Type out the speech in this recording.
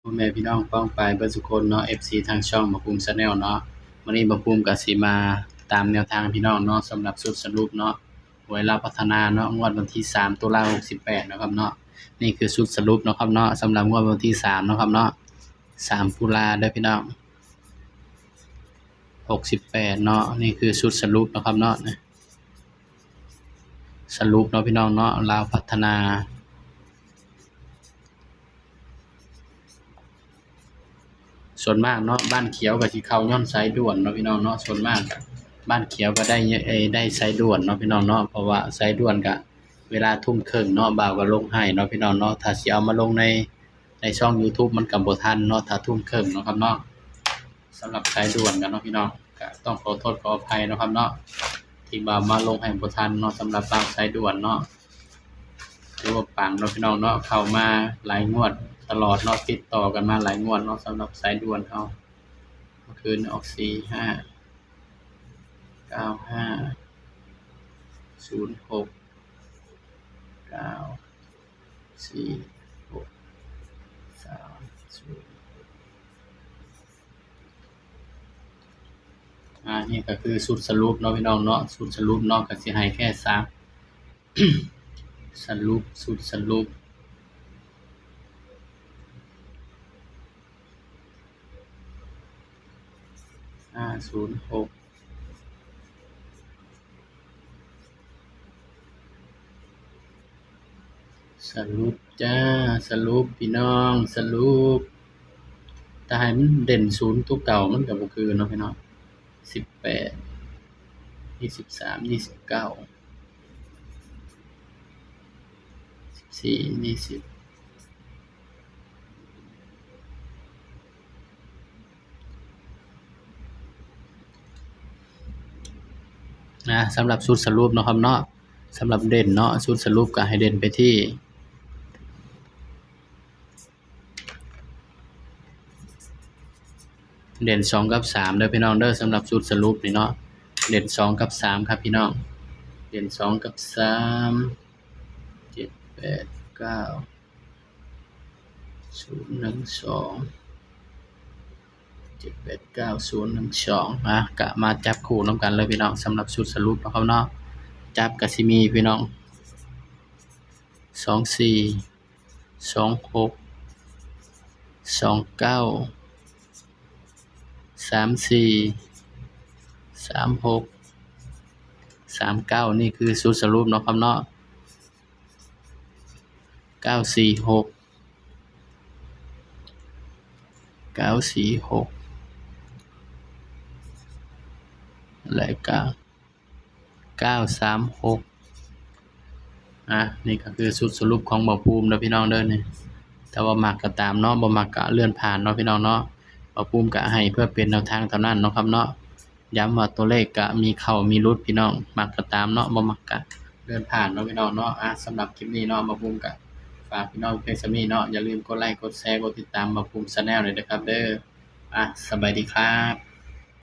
พ่อแม่พี่น้องป้องปายเบิดสุคนเนาะ FC ทางช่องบ่ภูมิชาแนลเนาะวันนี้บ่ภูมิก็สิมาตามแนวทางพี่น้องเนาะสำหรับชุดสรุปเนาะหวยลาวพัฒนาเนาะงวดวันที่3ตุลาคม68เนาะครับเนาะนี่คือชุดสรุปเนาะครับเนาะสำหรับงวดวันที่3เนาะครับเนาะ3ตุลาเด้อพี่น้อง68เนาะนี่คือชุดสรุปเนาะครับเนาะสรุปเนาะพี่น้องเนาะลาวพัฒนาส่วนมากเนาะบ้านเขียวก็สิเข้าย้อนสายด่วนเนาะพี่น้องเนาะส่วนมากก็บ้านเขียวก็ได้สายด่วนเนาะพี่น้องเนาะเพราะว่าสายด่วนก็เวลาทุ่มครึ่งเนาะบ่าวก็ลงให้เนาะพี่น้องเนาะถ้าสิเอามาลงในช่อง YouTube มันก็บ่ทันเนาะถ้าทุ่มครึ่งเนาะครับเนาะสำหรับสายด่วนกันเนาะพี่น้องก็ต้องขอโทษขออภัยเนาะครับเนาะที่บ่าวมาลงให้บ่ทันเนาะสำหรับบางสายด่วนเนาะถือว่าปังเนาะพี่น้องเนาะเข้ามาหลายงวดตลอดเนาะติดต่อกันมาหลายงวดเนาะสำหรับสายด่วนเฮาเมื่อคืนออก45 95 06 94 6 30นี่ก็คือชุดสรุปเนาะพี่น้องเนาะชุดสรุปเนาะก็สิให้แค่3ชุดสรุป506สรุปจ้าสรุปพี่น้องสรุปถ้าให้มันเด่น0ตัวเก่ามันก็บ่คือเนาะพี่น้อง18 23 29 14 20สำหรับชุดสรุปเนาะครับเนาะสำหรับเด่นเนาะชุดสรุปก็ให้เด่นไปที่เด่น2กับ3เด้อพี่น้องเด้อสำหรับชุดสรุปนี่เนาะเด่น2กับ3ครับพี่น้องเด่น2กับ3 7 8 9 0 1 2 7 8 9 0 1 2ก็มาจับคู่นำกันเลยพี่น้องสำหรับชุดสรุปเนาะครับเนาะจับก็สิมีพี่น้อง24 26 29 34 36 39นี่คือชุดสรุปเนาะครับเนาะ946 และก็936นี่ก็คือชุดสรุปของบ่ภูมิเด้อพี่น้องเด้อนี่ถ้าว่ามักก็ตามเนาะบ่มักก็เลื่อนผ่านเนาะพี่น้องเนาะบ่ภูมิก็ให้เพื่อเป็นแนวทางเท่านั้นเนาะครับเนาะย้ำว่าตัวเลขก็มีเข้ามีหลุดพี่น้องมักก็ตามเนาะบ่มักก็เลื่อนผ่านเนาะพี่น้องเนาะสำหรับคลิปนี้เนาะบ่ภูมิก็ฝากพี่น้องเพียงส่านี้เนาะอย่าลืมกดไลค์กดแชร์กดติดตามบ่ภูมิ Channel ด้วยนะครับเด้อสบายดีครับ